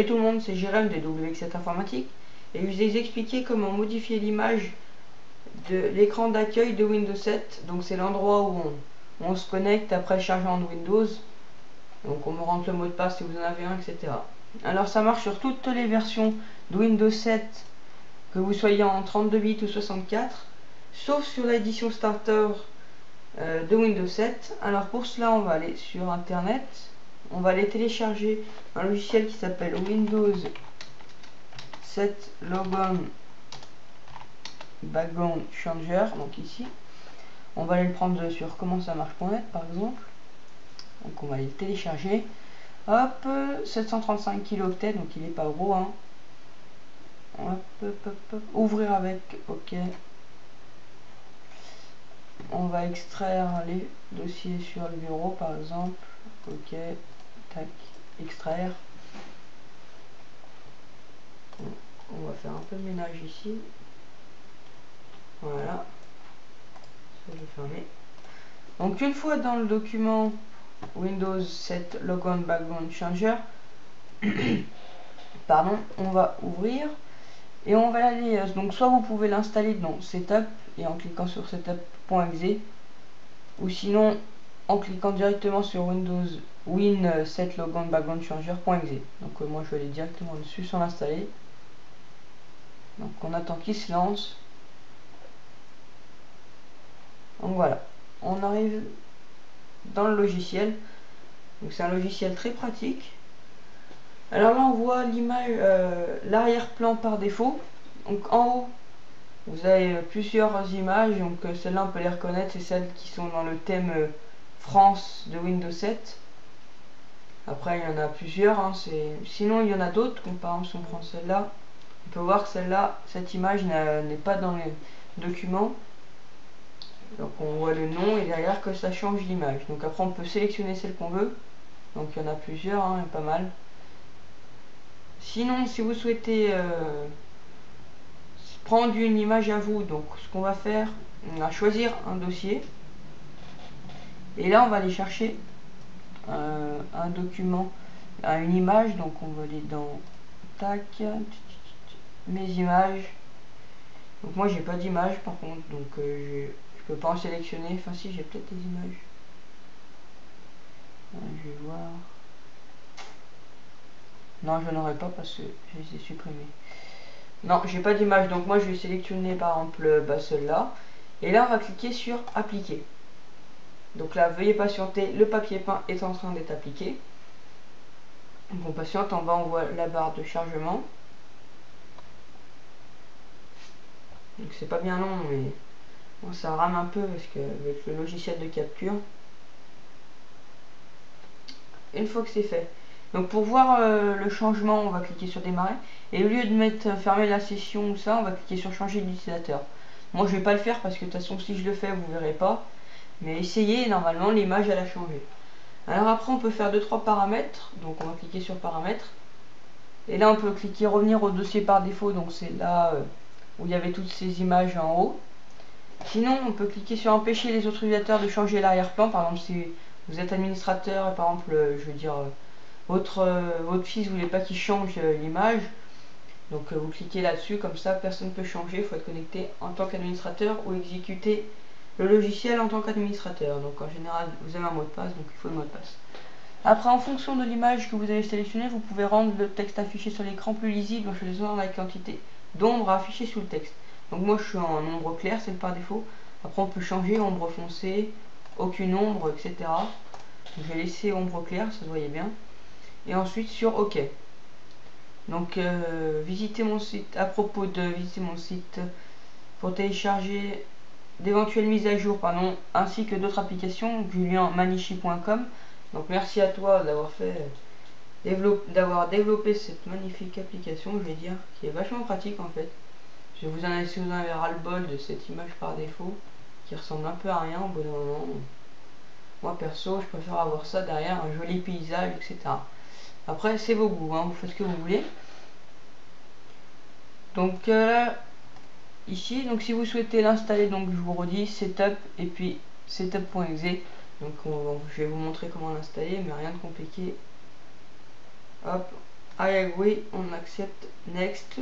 Salut tout le monde, c'est Jérém de WX7 Informatique et je vais vous expliquer comment modifier l'image de l'écran d'accueil de Windows 7. Donc c'est l'endroit où on se connecte après le chargement de Windows. Donc on me rentre le mot de passe si vous en avez un, etc. Alors ça marche sur toutes les versions de Windows 7, que vous soyez en 32 bits ou 64, sauf sur l'édition starter de Windows 7. Alors pour cela on va aller sur internet, on va aller télécharger un logiciel qui s'appelle Windows 7 Logon Background Changer. Donc ici on va aller le prendre sur comment ça marche.net par exemple. Donc on va aller le télécharger. Hop, 735 kilooctets, donc il est pas gros hein. Hop. Ouvrir avec, ok. On va extraire les dossiers sur le bureau par exemple, ok, tac, extraire. On va faire un peu de ménage ici, voilà, ça je vais fermer. Donc une fois dans le document Windows 7 Logon Background Changer, pardon, on va ouvrir et on va aller, donc soit vous pouvez l'installer dans Setup et en cliquant sur setup.exe, ou sinon en cliquant directement sur Windows Win 7 Logon Background Changer.exe. Donc moi je vais aller directement dessus sans l'installer. Donc on attend qu'il se lance. Donc voilà, on arrive dans le logiciel. Donc c'est un logiciel très pratique. Alors là on voit l'image, l'arrière-plan par défaut. Donc en haut vous avez plusieurs images, donc celles-là on peut les reconnaître, c'est celles qui sont dans le thème France de Windows 7. Après il y en a plusieurs, hein, sinon il y en a d'autres, comme par exemple si on prend celle-là, on peut voir que celle-là, cette image n'est pas dans les documents. Donc on voit le nom et derrière que ça change l'image. Donc après on peut sélectionner celle qu'on veut. Donc il y en a plusieurs, hein, pas mal. Sinon si vous souhaitez prendre une image à vous, donc ce qu'on va faire, on va choisir un dossier. Et là on va aller chercher un document, une image. Donc on va aller dans tac, mes images. Donc moi j'ai pas d'image par contre, donc je peux pas en sélectionner. Enfin si, j'ai peut-être des images. Je vais voir. Non, je n'aurai pas parce que je les ai supprimés. Non, j'ai pas d'image, donc moi je vais sélectionner par exemple celle-là. Et là on va cliquer sur appliquer. Donc là veuillez patienter, le papier peint est en train d'être appliqué. Donc on patiente, en bas on voit la barre de chargement. Donc c'est pas bien long, mais bon, ça rame un peu parce que avec le logiciel de capture. Une fois que c'est fait, donc pour voir le changement, on va cliquer sur démarrer, et au lieu de mettre fermer la session ou ça, on va cliquer sur changer d'utilisateur. Moi je vais pas le faire parce que de toute façon si je le fais vous verrez pas, mais essayez, normalement l'image elle a changé. Alors après on peut faire 2-3 paramètres, donc on va cliquer sur paramètres, et là on peut cliquer revenir au dossier par défaut, donc c'est là où il y avait toutes ces images en haut. Sinon on peut cliquer sur empêcher les autres utilisateurs de changer l'arrière-plan. Par exemple si vous êtes administrateur et par exemple je veux dire votre fils ne voulait pas qu'il change l'image, donc vous cliquez là-dessus, comme ça personne ne peut changer. Il faut être connecté en tant qu'administrateur ou exécuter le logiciel en tant qu'administrateur. Donc en général vous avez un mot de passe, donc il faut le mot de passe. Après en fonction de l'image que vous avez sélectionnée, vous pouvez rendre le texte affiché sur l'écran plus lisible en choisissant la quantité d'ombre affichée sous le texte. Donc moi je suis en ombre claire, c'est le par défaut. Après on peut changer ombre foncée, aucune ombre, etc. Donc, je vais laisser ombre claire, ça se voyait bien. Et ensuite sur OK. Donc visitez mon site, à propos de visiter mon site pour télécharger d'éventuelles mises à jour, pardon, ainsi que d'autres applications, julienmanichi.com. Donc merci à toi d'avoir développé cette magnifique application, je vais dire, qui est vachement pratique en fait. Si vous en avez ras-le-bol de cette image par défaut, qui ressemble un peu à rien au bout d'un moment. Moi perso, je préfère avoir ça derrière, un joli paysage, etc. Après, c'est vos goûts, hein, vous faites ce que vous voulez. Donc là, ici, donc si vous souhaitez l'installer, donc je vous redis, setup et puis setup.exe. Donc je vais vous montrer comment l'installer, mais rien de compliqué. Hop, I agree, on accepte, next.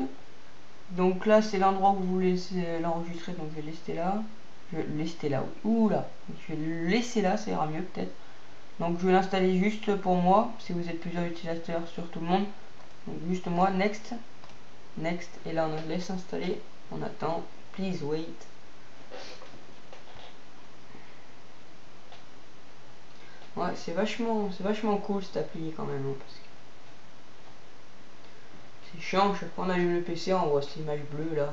Donc là c'est l'endroit où vous voulez l'enregistrer, donc je vais laisser là. Je vais le laisser là, oui. Oula, je vais le laisser là, ça ira mieux peut-être. Donc je vais l'installer juste pour moi, si vous êtes plusieurs utilisateurs sur tout le monde. Donc juste moi, next, next, et là on laisse installer, on attend, please wait. Ouais, c'est vachement cool cette appli quand même, hein, parce que c'est chiant, chaque fois on allume le PC, on voit cette image bleue là.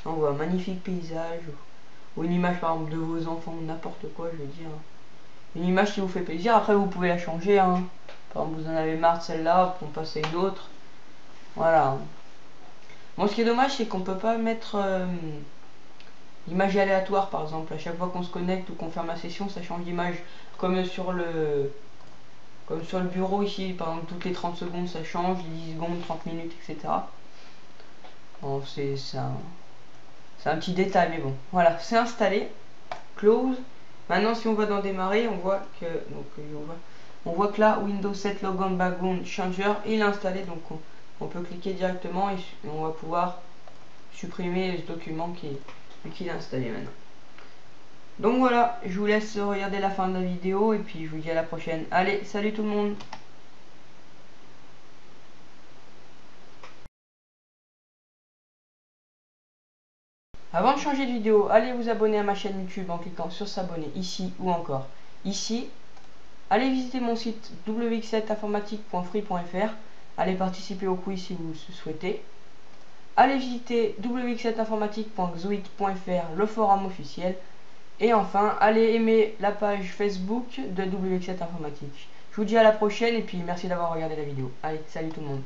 On voit un magnifique paysage, ou une image par exemple de vos enfants, n'importe quoi, je veux dire. Une image qui vous fait plaisir, après vous pouvez la changer, hein. Par exemple, vous en avez marre de celle-là, on passe à une autre. Voilà. Bon, ce qui est dommage, c'est qu'on peut pas mettre l'image aléatoire, par exemple. À chaque fois qu'on se connecte ou qu'on ferme la session, ça change d'image. Comme sur le bureau ici, par exemple, toutes les 30 secondes, ça change, 10 secondes, 30 minutes, etc. Bon, c'est un petit détail, mais bon. Voilà, c'est installé. Close. Maintenant, si on va dans démarrer, on voit que on voit que là, Windows 7 Logon Background Changer, il est installé. Donc, on peut cliquer directement et on va pouvoir supprimer ce document qui est installé maintenant. Donc voilà, je vous laisse regarder la fin de la vidéo et puis je vous dis à la prochaine. Allez, salut tout le monde! Avant de changer de vidéo, allez vous abonner à ma chaîne YouTube en cliquant sur s'abonner ici ou encore ici. Allez visiter mon site wx7informatique.free.fr. Allez participer au quiz si vous le souhaitez. Allez visiter wx7informatique.xoit.fr, le forum officiel. Et enfin, allez aimer la page Facebook de wx7informatique. Je vous dis à la prochaine et puis merci d'avoir regardé la vidéo. Allez, salut tout le monde.